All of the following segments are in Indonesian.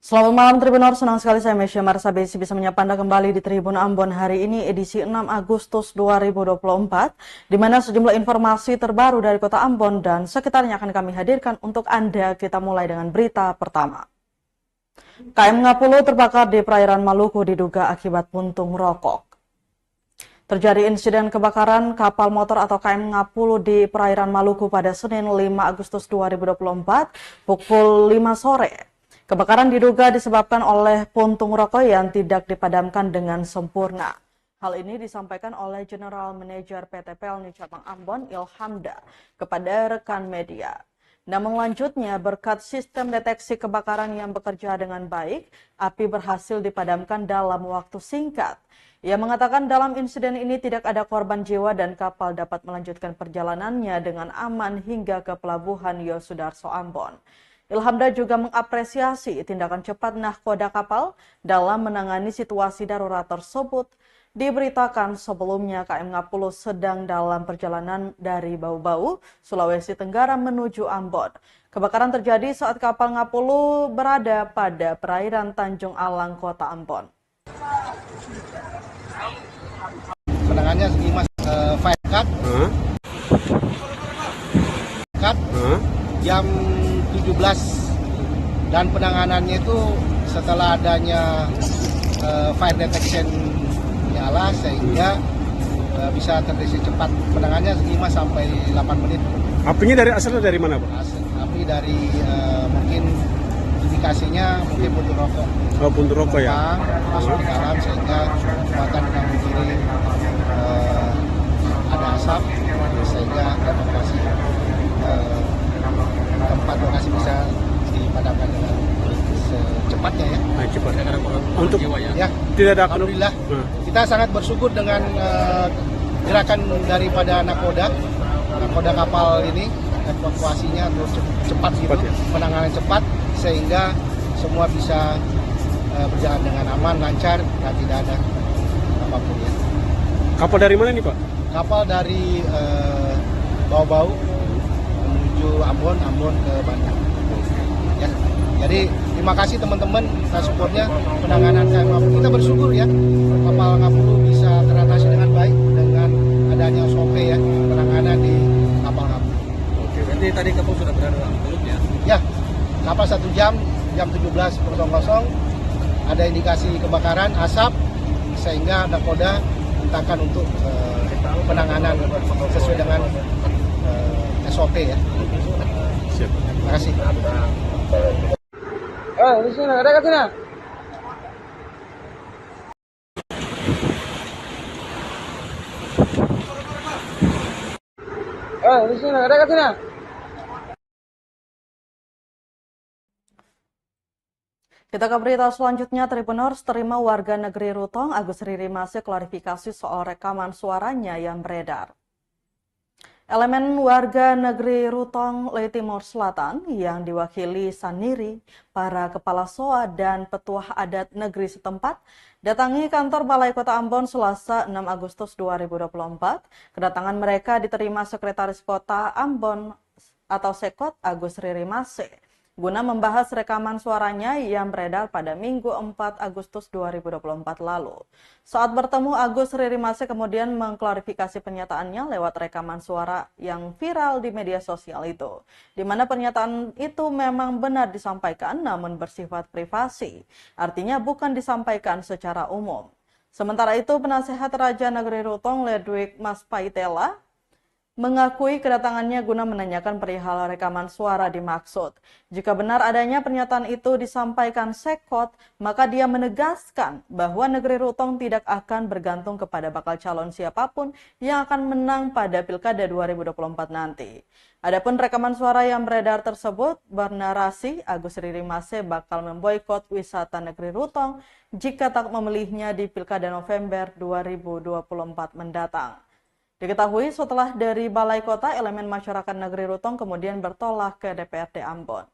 Selamat malam Tribunor, senang sekali saya Mesya Marsabesi bisa menyapa Anda kembali di Tribun Ambon hari ini edisi 6 Agustus 2024, di mana sejumlah informasi terbaru dari kota Ambon dan sekitarnya akan kami hadirkan untuk Anda. Kita mulai dengan berita pertama. KM Ngapulu terbakar di perairan Maluku diduga akibat puntung rokok. Terjadi insiden kebakaran kapal motor atau KM Ngapulu di perairan Maluku pada Senin 5 Agustus 2024 pukul 5 sore. Kebakaran diduga disebabkan oleh puntung rokok yang tidak dipadamkan dengan sempurna. Hal ini disampaikan oleh General Manager PT Pelni Cabang Ambon, Ilhamda, kepada rekan media. Namun lanjutnya, berkat sistem deteksi kebakaran yang bekerja dengan baik, api berhasil dipadamkan dalam waktu singkat. Ia mengatakan dalam insiden ini tidak ada korban jiwa dan kapal dapat melanjutkan perjalanannya dengan aman hingga ke pelabuhan Yosudarso Ambon. Ilhamda juga mengapresiasi tindakan cepat nahkoda kapal dalam menangani situasi darurat tersebut. Diberitakan sebelumnya KM Ngapulu sedang dalam perjalanan dari Bau-Bau, Sulawesi Tenggara menuju Ambon. Kebakaran terjadi saat kapal Ngapulu berada pada perairan Tanjung Alang, Kota Ambon. Penanganannya 5 cut jam 17 dan penanganannya itu setelah adanya fire detection nyala sehingga bisa terdeteksi cepat. Penanganannya 5 sampai 8 menit. Apinya dari asalnya dari mana, Pak? Api dari mungkin indikasinya mungkin puntung rokok. Oh, puntung rokok ya. Masuk di dalam sehingga muatan yang kiri ada asap sehingga evakuasi tempat lokasi bisa dipadamkan dengan secepatnya ya. Nah, cepat. Untuk ya, tidak ada alhamdulillah. Kita sangat bersyukur dengan gerakan daripada nakoda kapal ini, evakuasinya terus cepat gitu, ya? Penanganan cepat sehingga semua bisa berjalan dengan aman, lancar dan tidak ada apapun ya. Kapal dari mana nih, Pak? Kapal dari Bau-Bau menuju Ambon ke Bandung. Ya. Jadi terima kasih teman-teman atas supportnya penanganan KM Ngapulu. Kita bersyukur ya kapal Ngapulu bisa teratasi dengan baik dengan adanya SOP ya penanganan di kapal Ngapulu. Oke, berarti tadi kapal sudah berada dalam teluk ya? Ya, kapal 1 jam 17.00 ada indikasi kebakaran asap sehingga nakoda mintakan untuk penanganan sesuai dengan SOP ya. Siap. Terima kasih. Di sini, ada ke sini. Di sini, ada ke sini. Kita ke berita selanjutnya, Tribuners terima warga negeri Rutong Agus Riri masih klarifikasi soal rekaman suaranya yang beredar. Elemen warga negeri Rutong, Timur Selatan yang diwakili Saniri, para kepala SOA dan petuah adat negeri setempat datangi kantor Balai Kota Ambon Selasa 6 Agustus 2024. Kedatangan mereka diterima Sekretaris Kota Ambon atau Sekot Agus Riri Mase guna membahas rekaman suaranya yang beredar pada Minggu 4 Agustus 2024 lalu. Saat bertemu, Agus Riri Mase kemudian mengklarifikasi pernyataannya lewat rekaman suara yang viral di media sosial itu, di mana pernyataan itu memang benar disampaikan namun bersifat privasi, artinya bukan disampaikan secara umum. Sementara itu, penasehat Raja Negeri Rutong Ledwig Mas Paitela mengakui kedatangannya guna menanyakan perihal rekaman suara dimaksud. Jika benar adanya pernyataan itu disampaikan Sekot, maka dia menegaskan bahwa negeri Rutong tidak akan bergantung kepada bakal calon siapapun yang akan menang pada Pilkada 2024 nanti. Adapun rekaman suara yang beredar tersebut bernarasi Agus Riri Mase bakal memboikot wisata negeri Rutong jika tak memilihnya di Pilkada November 2024 mendatang. Diketahui setelah dari Balai Kota, elemen masyarakat negeri Rutong kemudian bertolak ke DPRD Ambon.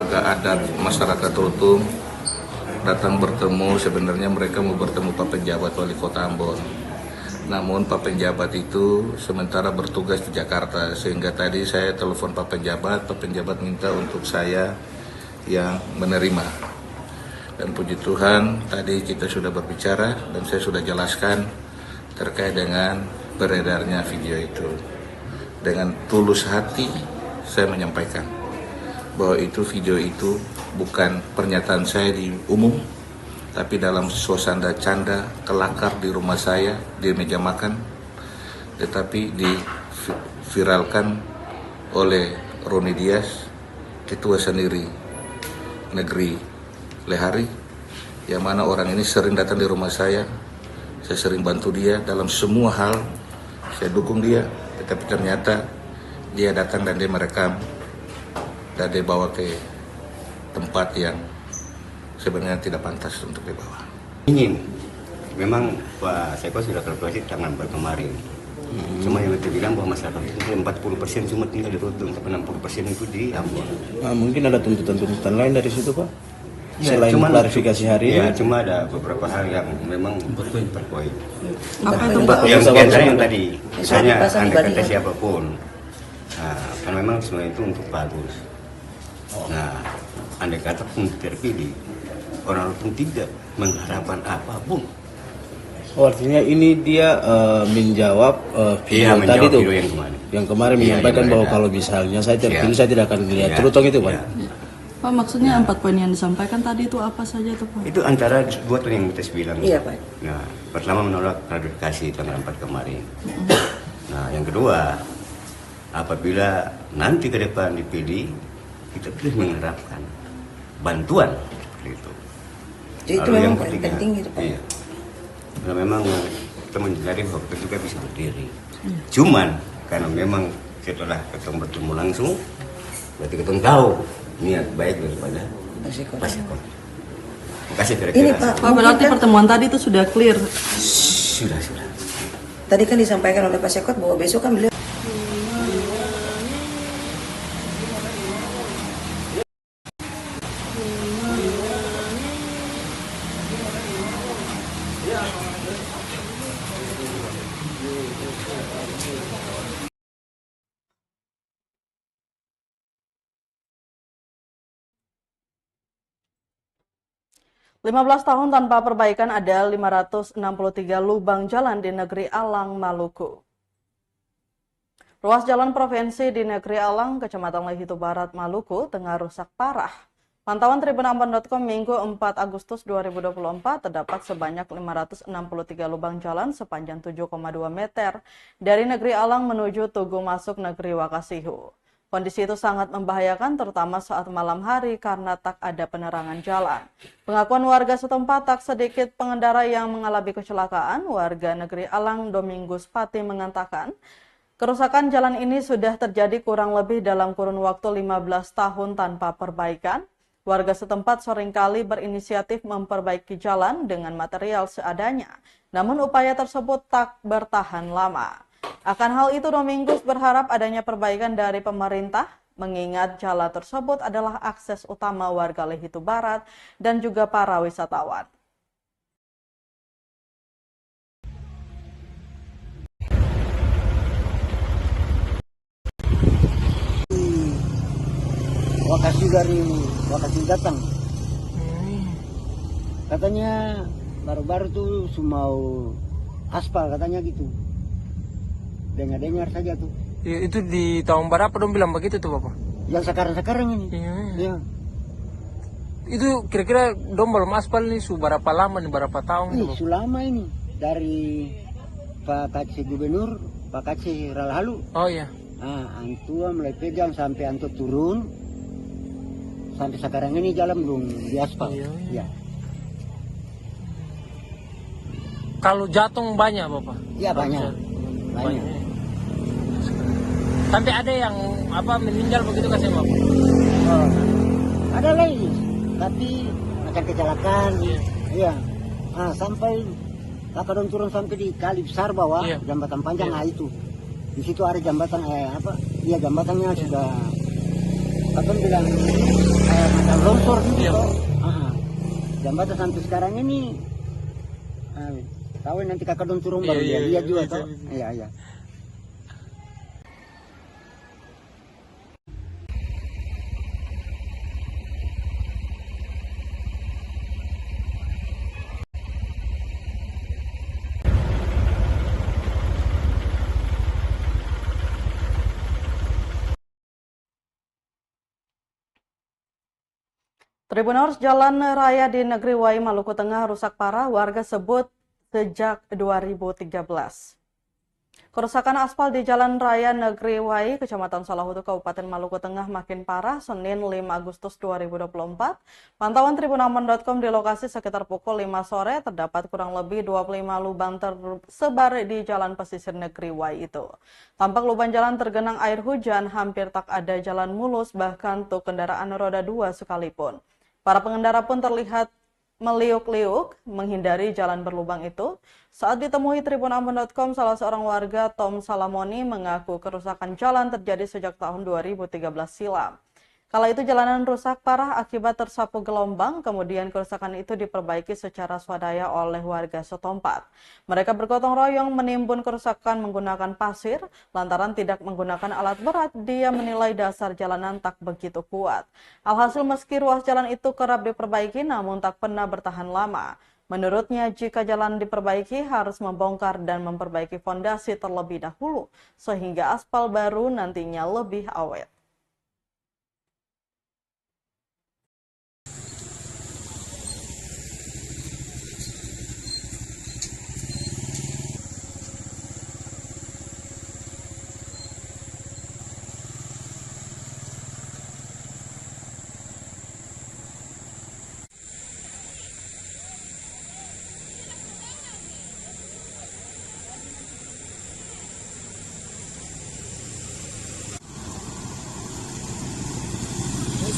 Warga adat masyarakat Rutong datang bertemu, sebenarnya mereka mau bertemu Pak Pejabat Wali Kota Ambon. Namun Pak Penjabat itu sementara bertugas di Jakarta, sehingga tadi saya telepon Pak Penjabat minta untuk saya yang menerima. Dan puji Tuhan tadi kita sudah berbicara dan saya sudah jelaskan terkait dengan beredarnya video itu. Dengan tulus hati saya menyampaikan bahwa video itu bukan pernyataan saya di umum, tapi dalam suasana canda kelakar di rumah saya, di meja makan, tetapi diviralkan oleh Roni Dias, ketua sendiri negeri Lehari, yang mana orang ini sering datang di rumah saya sering bantu dia dalam semua hal, saya dukung dia, tetapi ternyata dia datang dan dia merekam dan dia bawa ke tempat yang sebenarnya tidak pantas untuk dibawa. Memang Pak Seko sudah kalkulasi tanggal kemarin. Cuma yang kita bilang bahwa masyarakat itu 40% cuma tinggal di Rutong, tapi 60% itu di Ambon. Nah, mungkin ada tuntutan-tuntutan lain dari situ, Pak? Selain klarifikasi hari ini? Ya, cuma ada beberapa hal yang memang berpoin. Apa itu, Pak? Yang diantara yang tadi, misalnya andai kata siapapun, kan memang semua itu untuk bagus. Nah, andai kata pun terpilih, orang pun tidak mengharapkan apapun. Oh, artinya ini dia menjawab video tadi tuh, yang kemarin menyampaikan bahwa kalau misalnya saya terpilih saya tidak akan lihat Rutong itu, Pak. Pak, maksudnya 4 poin yang disampaikan tadi itu apa saja itu, Pak? Itu antara dua yang kita bilang. Iya, Pak. Nah, pertama menolak klarifikasi tanggal 4 kemarin. Nah, yang kedua, apabila nanti ke depan dipilih, kita terus mengharapkan bantuan seperti itu. Jadi itu memang penting gitu, Pak. Iya. Nah, memang kita mencari bahwa kita juga bisa berdiri. Cuman karena memang setelah ketemu bertemu langsung, berarti kita tahu niat baik daripada Pak Seko. Makasih kira-kira. Ini Pak, Berarti pertemuan tadi itu sudah clear? Sudah. Tadi kan disampaikan oleh Pak Seko bahwa besok kan beliau Lima 15 tahun tanpa perbaikan, ada 563 lubang jalan di negeri Alang, Maluku. Ruas jalan provinsi di negeri Alang, Kecamatan Lehitu Barat, Maluku, tengah rusak parah. Pantauan tribunambon.com Minggu 4 Agustus 2024 terdapat sebanyak 563 lubang jalan sepanjang 7,2 meter dari negeri Alang menuju Tugu masuk negeri Wakasihu. Kondisi itu sangat membahayakan terutama saat malam hari karena tak ada penerangan jalan. Pengakuan warga setempat, tak sedikit pengendara yang mengalami kecelakaan. Warga negeri Alang Domingus Pati mengatakan, kerusakan jalan ini sudah terjadi kurang lebih dalam kurun waktu 15 tahun tanpa perbaikan. Warga setempat seringkali berinisiatif memperbaiki jalan dengan material seadanya. Namun upaya tersebut tak bertahan lama. Akan hal itu, Domingus berharap adanya perbaikan dari pemerintah, mengingat jalan tersebut adalah akses utama warga Lehitu Barat dan juga para wisatawan. Wakasi datang. Katanya baru-baru tuh mau aspal katanya gitu. Dengar-dengar saja tuh. Itu di tahun berapa dong bilang begitu tuh, Bapak? Yang sekarang ini. Iya. Itu kira-kira dong belum aspal nih, berapa lama nih, berapa tahun? Sudah lama ini. Dari Pak Kacil Gubernur, Pak Kacil Ralhalu. Oh iya. Antua mulai pegang sampai antua turun. Sampai sekarang ini jalan belum diaspal. Iya. Kalau jatuh banyak, Bapak? Iya, banyak. Sampai ada yang meninggal begitu kasih, Bapak? Ada lagi, tapi macam kecelakaan. Iya. Sampai kakak turun sampai di kali besar bawah, jembatan panjang. Itu di situ ada jembatan jambatannya sudah bilang macam longsor gitu. Jembatan sampai sekarang ini Tahu nanti kakak dong turun baru dia lihat juga toh. Iya, iya. Tribuners, jalan raya di negeri Wai, Maluku Tengah rusak parah, warga sebut sejak 2013. Kerusakan aspal di Jalan Raya Negeri Wai, Kecamatan Salahutu, Kabupaten Maluku Tengah makin parah Senin 5 Agustus 2024. Pantauan tribunambon.com di lokasi sekitar pukul 5 sore terdapat kurang lebih 25 lubang tersebar di jalan pesisir Negeri Wai itu. Tampak lubang jalan tergenang air hujan, hampir tak ada jalan mulus bahkan untuk kendaraan roda 2 sekalipun. Para pengendara pun terlihat meliuk-liuk menghindari jalan berlubang itu. Saat ditemui tribunambon.com, salah seorang warga, Tom Salamoni, mengaku kerusakan jalan terjadi sejak tahun 2013 silam. Kala itu jalanan rusak parah akibat tersapu gelombang, kemudian kerusakan itu diperbaiki secara swadaya oleh warga setempat. Mereka bergotong royong menimbun kerusakan menggunakan pasir, lantaran tidak menggunakan alat berat, dia menilai dasar jalanan tak begitu kuat. Alhasil meski ruas jalan itu kerap diperbaiki, namun tak pernah bertahan lama. Menurutnya, jika jalan diperbaiki harus membongkar dan memperbaiki fondasi terlebih dahulu, sehingga aspal baru nantinya lebih awet.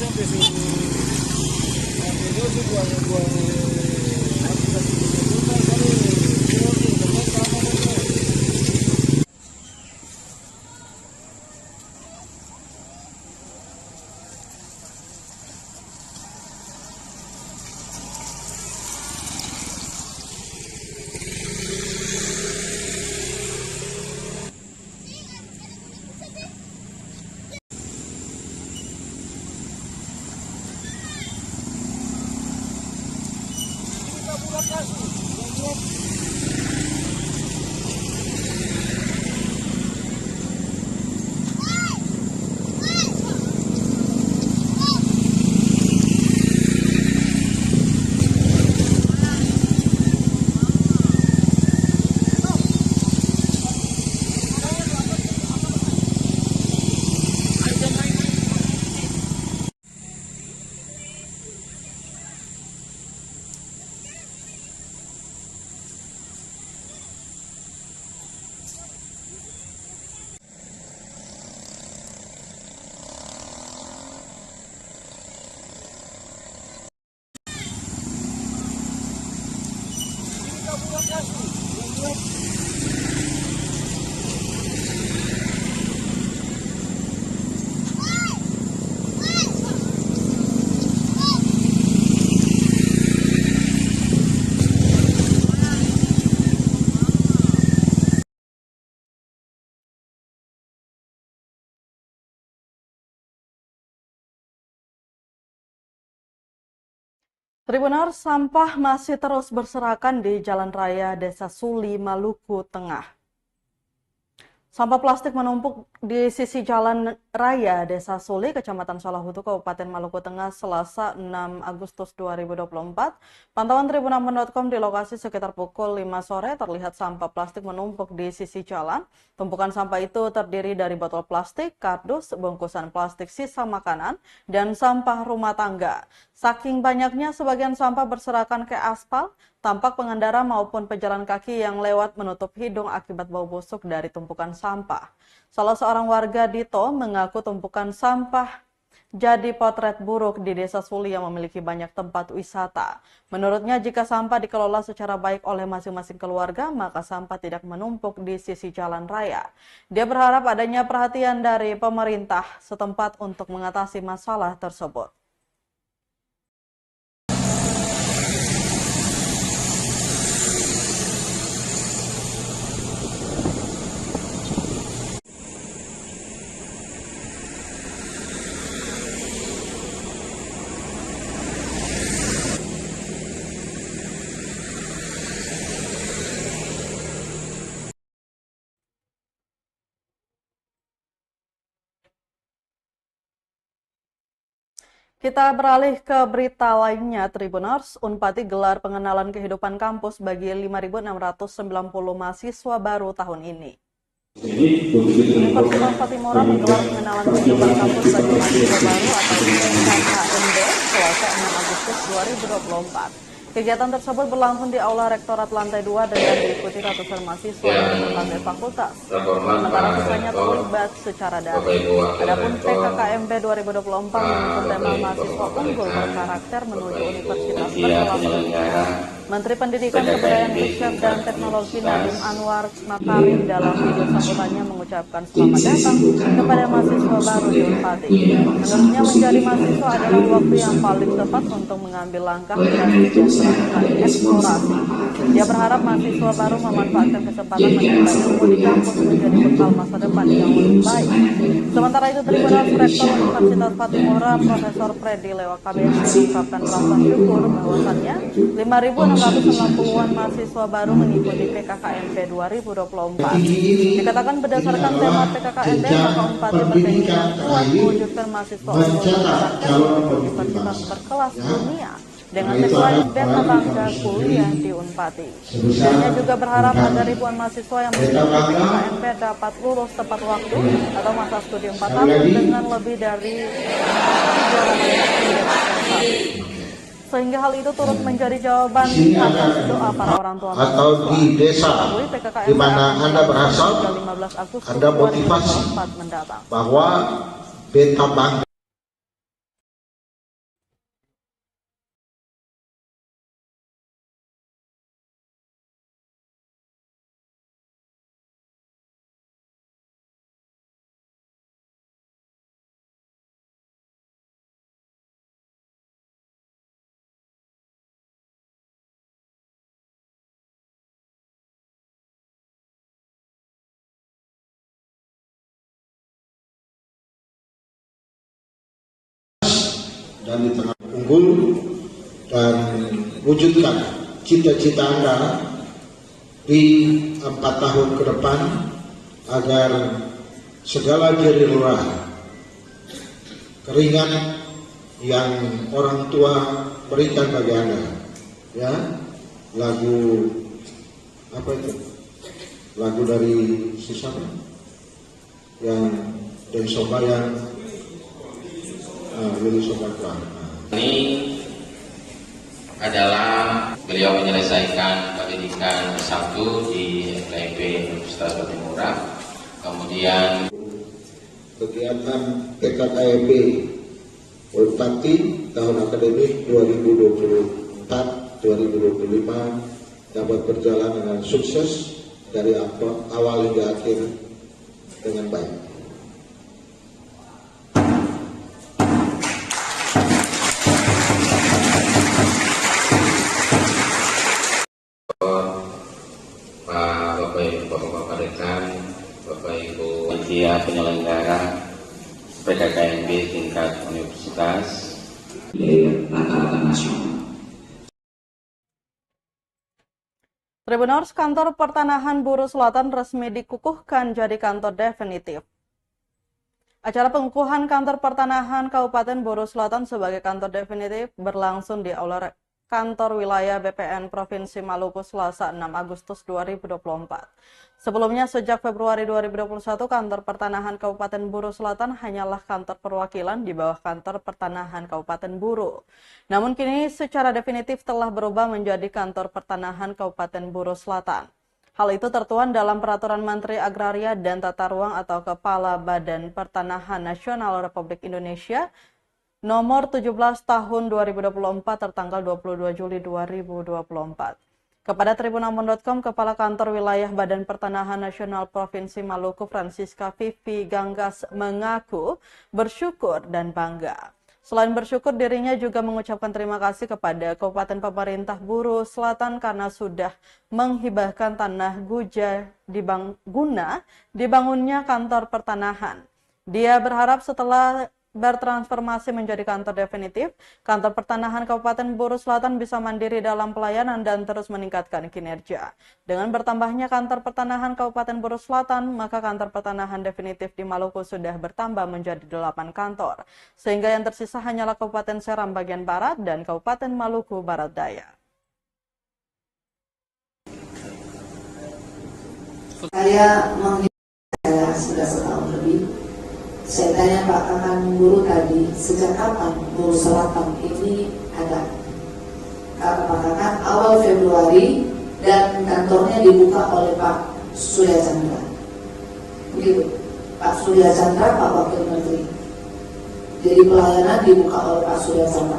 Sampai sini itu buang Tribuners, sampah masih terus berserakan di Jalan Raya Desa Suli, Maluku Tengah. Sampah plastik menumpuk di sisi Jalan Raya Desa Suli, Kecamatan Salahutu, Kabupaten Maluku Tengah, Selasa 6 Agustus 2024. Pantauan tribunambon.com di lokasi sekitar pukul 5 sore terlihat sampah plastik menumpuk di sisi jalan. Tumpukan sampah itu terdiri dari botol plastik, kardus, bungkusan plastik sisa makanan, dan sampah rumah tangga. Saking banyaknya, sebagian sampah berserakan ke aspal. Tampak pengendara maupun pejalan kaki yang lewat menutup hidung akibat bau busuk dari tumpukan sampah. Salah seorang warga, Dito, mengaku tumpukan sampah jadi potret buruk di Desa Suli yang memiliki banyak tempat wisata. Menurutnya, jika sampah dikelola secara baik oleh masing-masing keluarga, maka sampah tidak menumpuk di sisi jalan raya. Dia berharap adanya perhatian dari pemerintah setempat untuk mengatasi masalah tersebut. Kita beralih ke berita lainnya, Tribuners. Unpati gelar pengenalan kehidupan kampus bagi 5.690 mahasiswa baru tahun ini. Universitas Patimura menggelar pengenalan kehidupan kampus bagi mahasiswa baru atau UKMB Selasa 6 Agustus 2024. Kegiatan tersebut berlangsung di Aula Rektorat Lantai 2 dengan diikuti ratusan mahasiswa dari berbagai fakultas. Sementara sisanya terlibat secara daring. Adapun PKKMB 2024 mengusung tema mahasiswa unggul berkarakter menuju universitas berkelas. Menteri Pendidikan, Kebudayaan, Riset, dan Teknologi Nadiem Anwar Makarim dalam video sambutannya mengucapkan selamat datang kepada mahasiswa baru di Unpati. Menurutnya menjadi mahasiswa adalah waktu yang paling tepat untuk mengambil langkah dan melakukan eksplorasi. Dia berharap mahasiswa baru memanfaatkan kesempatan menimba ilmu di kampus menjadi bekal masa depan yang lebih baik. Sementara itu, Tribunal Rektor Universitas Patimura, Profesor Freddy Lewa KBS mengungkapkan rasa syukur bahwasannya 5.690-an mahasiswa baru mengikuti PKKMB 2024. Dikatakan berdasarkan tema PKKMB, maka Unpati berkeinginan kuat mewujudkan mahasiswa unggul berkarakter menuju universitas berkelas dunia dengan tagline beta bangga kuliah di Unpati. Dirinya juga berharap agar ribuan mahasiswa yang mengikuti PKKMB dapat lulus tepat waktu atau masa studi 4 tahun dengan lebih dari 3 sehingga hal itu turut menjadi jawaban atas doa para orang tua atau di desa di mana Anda berasal, Anda motivasi bahwa beta bangga. Dan di tengah unggul dan wujudkan cita-cita Anda di 4 tahun ke depan agar segala jerih lurah keringat yang orang tua berikan bagi Anda, ya, lagu apa itu, lagu dari siapa yang dan Sobayan ini adalah beliau menyelesaikan pendidikan S1 di FKIP Universitas Patimura. Kemudian kegiatan PKKMB Unpati tahun akademik 2024-2025 dapat berjalan dengan sukses dari awal hingga akhir dengan baik. Penyelenggara PKKMB tingkat universitas rata-rata nasional. Tribuners, kantor pertanahan Buru Selatan resmi dikukuhkan jadi kantor definitif. Acara pengukuhan kantor pertanahan Kabupaten Buru Selatan sebagai kantor definitif berlangsung di Aula Kantor Wilayah BPN Provinsi Maluku Selasa 6 Agustus 2024. Sebelumnya, sejak Februari 2021, kantor pertanahan Kabupaten Buru Selatan hanyalah kantor perwakilan di bawah kantor pertanahan Kabupaten Buru. Namun kini secara definitif telah berubah menjadi kantor pertanahan Kabupaten Buru Selatan. Hal itu tertuang dalam Peraturan Menteri Agraria dan Tata Ruang atau Kepala Badan Pertanahan Nasional Republik Indonesia Nomor 17 Tahun 2024 tertanggal 22 Juli 2024. Kepada Tribunambon.com, Kepala Kantor Wilayah Badan Pertanahan Nasional Provinsi Maluku Francisca Vivi Ganggas mengaku bersyukur dan bangga. Selain bersyukur, dirinya juga mengucapkan terima kasih kepada Kabupaten Pemerintah Buru Selatan karena sudah menghibahkan tanah guna dibangunnya kantor pertanahan. Dia berharap setelah bertransformasi menjadi kantor definitif, kantor pertanahan Kabupaten Buru Selatan bisa mandiri dalam pelayanan dan terus meningkatkan kinerja. Dengan bertambahnya kantor pertanahan Kabupaten Buru Selatan, maka kantor pertanahan definitif di Maluku sudah bertambah menjadi 8 kantor, sehingga yang tersisa hanyalah Kabupaten Seram bagian barat dan Kabupaten Maluku Barat Daya. Saya sudah setahun lebih. Saya tanya Pak Kakan Guru tadi, sejak kapan Buru Selatan ini ada? Kata Pak Kakan, awal Februari dan kantornya dibuka oleh Pak Surya Chandra. Begitu, Pak Surya Chandra, Pak Wakil Menteri. Jadi pelayanan dibuka oleh Pak Surya Chandra,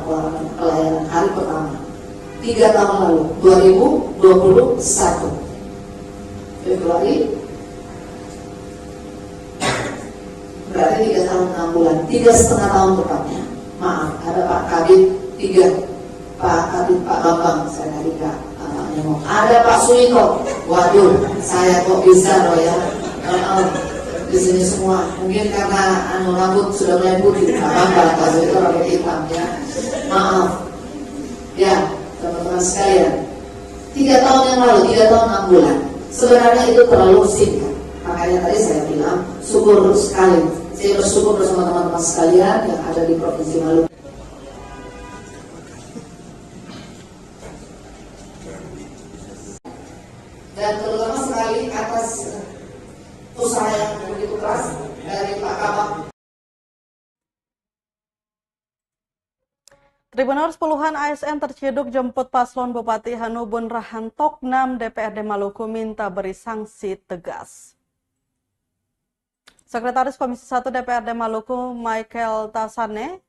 pelayanan hari pertama. 3 tahun lalu, 2021. Februari, berarti 3 tahun 6 bulan, 3,5 tahun tepatnya. Maaf, ada Pak Kabit 3, Pak Kabit Pak Bambang, saya tadi Kak ngomong. Ada Pak Suito, waduh, saya kok bisa loh ya. Di sini semua, mungkin karena rambut sudah mulai putih, Pak Bambang, Pak Suito rambut hitam ya. Maaf, ya teman-teman sekalian. 3 tahun yang lalu, 3 tahun 6 bulan. Sebenarnya itu terlalu singkat. Makanya tadi saya bilang syukur sekali. Saya bersyukur bersama teman-teman sekalian yang ada di Provinsi Maluku. Dan terutama sekali atas usaha yang begitu keras dari Pak Kabak. Tribuners, puluhan ASN terciduk jemput paslon Bupati Hanubun Rahantoknam DPRD Maluku minta beri sanksi tegas. Sekretaris Komisi 1 DPRD Maluku Michael Tasane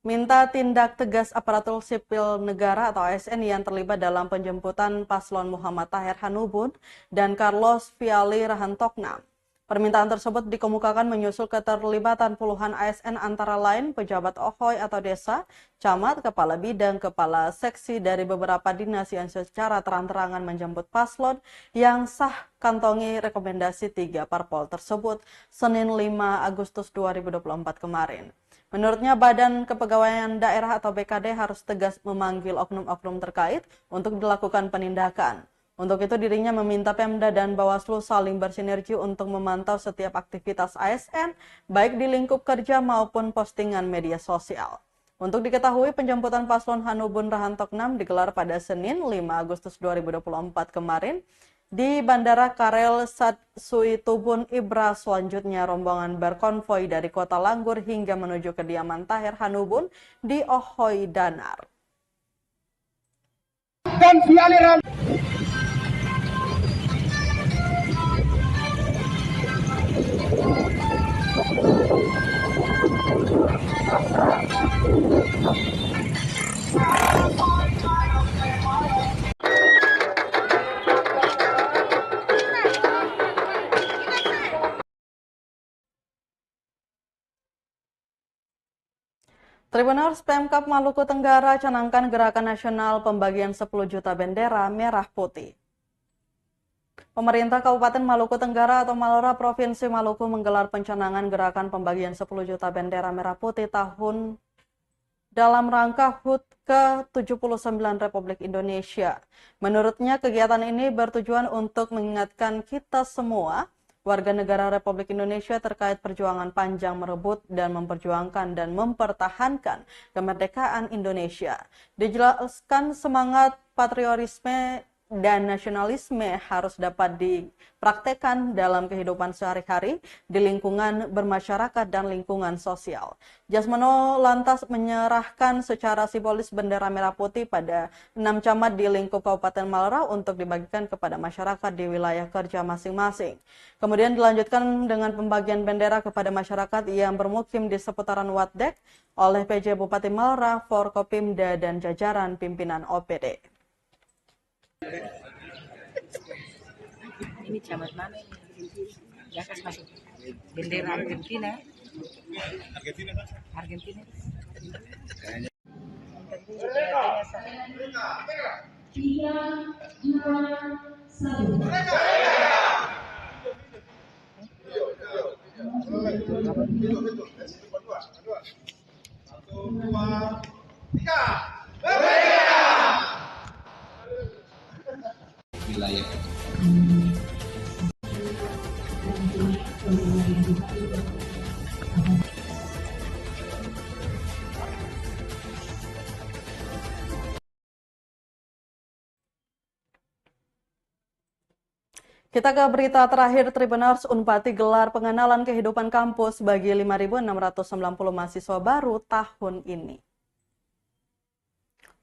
minta tindak tegas aparatur sipil negara atau ASN yang terlibat dalam penjemputan paslon Muhammad Tahir Hanubun dan Carlos Viali Rahantoknam. Permintaan tersebut dikemukakan menyusul keterlibatan puluhan ASN antara lain pejabat OHOI atau desa, camat, kepala bidang, kepala seksi dari beberapa dinas yang secara terang-terangan menjemput paslon yang sah kantongi rekomendasi 3 parpol tersebut Senin 5 Agustus 2024 kemarin. Menurutnya, Badan Kepegawaian Daerah atau BKD harus tegas memanggil oknum-oknum terkait untuk dilakukan penindakan. Untuk itu dirinya meminta Pemda dan Bawaslu saling bersinergi untuk memantau setiap aktivitas ASN, baik di lingkup kerja maupun postingan media sosial. Untuk diketahui, penjemputan paslon Hanubun Rahantoknam digelar pada Senin 5 Agustus 2024 kemarin di Bandara Karel Suitubun Ibra. Selanjutnya rombongan berkonvoi dari Kota Langgur hingga menuju kediaman Tahir Hanubun di Ohoi Danar. Dan Tribuners, Pemkab Maluku Tenggara canangkan gerakan nasional pembagian 10 juta bendera merah putih. Pemerintah Kabupaten Maluku Tenggara atau Malora Provinsi Maluku menggelar pencanangan gerakan pembagian 10 juta bendera merah putih tahun dalam rangka HUT ke-79 Republik Indonesia. Menurutnya, kegiatan ini bertujuan untuk mengingatkan kita semua warga negara Republik Indonesia terkait perjuangan panjang merebut dan memperjuangkan dan mempertahankan kemerdekaan Indonesia. Dijelaskan semangat patriotisme dan nasionalisme harus dapat dipraktekkan dalam kehidupan sehari-hari di lingkungan bermasyarakat dan lingkungan sosial. Jasmano lantas menyerahkan secara simbolis bendera merah putih pada 6 camat di lingkup Kabupaten Malora untuk dibagikan kepada masyarakat di wilayah kerja masing-masing. Kemudian dilanjutkan dengan pembagian bendera kepada masyarakat yang bermukim di seputaran Watdek oleh PJ Bupati Malora, Forkopimda, dan jajaran pimpinan OPD. Ini camat mana ini? Ya kan masuk bendera Argentina. Argentina. Tiga, dua, satu. Wilayah. Kita ke berita terakhir. Tribuners Unpati gelar pengenalan kehidupan kampus bagi 5.690 mahasiswa baru tahun ini.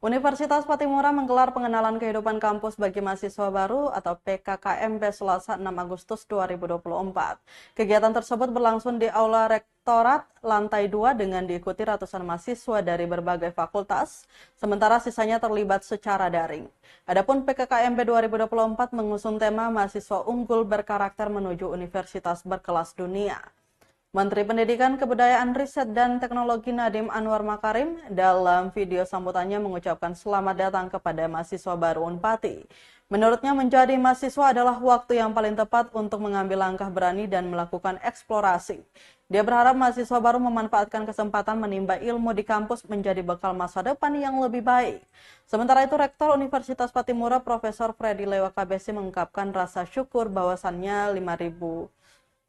Universitas Patimura menggelar pengenalan kehidupan kampus bagi mahasiswa baru atau PKKMB Selasa 6 Agustus 2024. Kegiatan tersebut berlangsung di Aula Rektorat lantai 2 dengan diikuti ratusan mahasiswa dari berbagai fakultas, sementara sisanya terlibat secara daring. Adapun PKKMB 2024 mengusung tema mahasiswa unggul berkarakter menuju universitas berkelas dunia. Menteri Pendidikan, Kebudayaan, Riset, dan Teknologi Nadiem Anwar Makarim dalam video sambutannya mengucapkan selamat datang kepada mahasiswa baru Unpati. Menurutnya menjadi mahasiswa adalah waktu yang paling tepat untuk mengambil langkah berani dan melakukan eksplorasi. Dia berharap mahasiswa baru memanfaatkan kesempatan menimba ilmu di kampus menjadi bekal masa depan yang lebih baik. Sementara itu, Rektor Universitas Patimura Profesor Freddy Lewa KBC mengungkapkan rasa syukur bahwasannya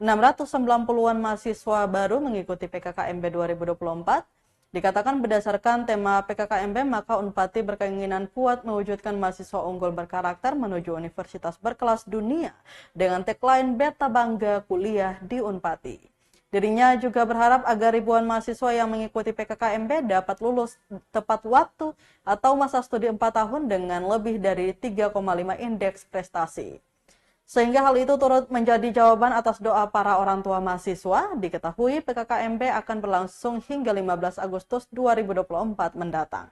690-an mahasiswa baru mengikuti PKKMB 2024. Dikatakan berdasarkan tema PKKMB, maka Unpati berkeinginan kuat mewujudkan mahasiswa unggul berkarakter menuju universitas berkelas dunia dengan tagline Beta Bangga Kuliah di Unpati. Dirinya juga berharap agar ribuan mahasiswa yang mengikuti PKKMB dapat lulus tepat waktu atau masa studi 4 tahun dengan lebih dari 3,5 indeks prestasi. Sehingga hal itu turut menjadi jawaban atas doa para orang tua mahasiswa. Diketahui PKKMB akan berlangsung hingga 15 Agustus 2024 mendatang.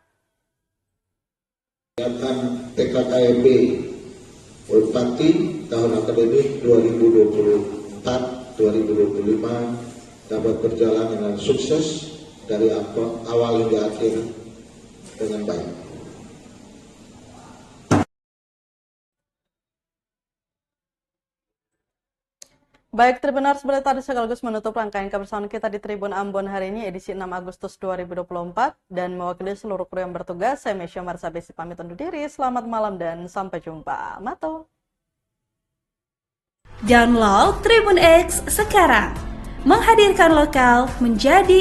Kegiatan PKKMB Unpati tahun akademik 2024-2025 dapat berjalan dengan sukses dari awal hingga akhir dengan baik. Baik, Tribuners, berita tadi sekaligus menutup rangkaian kebersamaan kita di Tribun Ambon hari ini edisi 6 Agustus 2024 dan mewakili seluruh kru yang bertugas, saya Mesya Marsabesi pamit undur diri. Selamat malam dan sampai jumpa. Mato. Download Tribun X sekarang. Menghadirkan lokal menjadi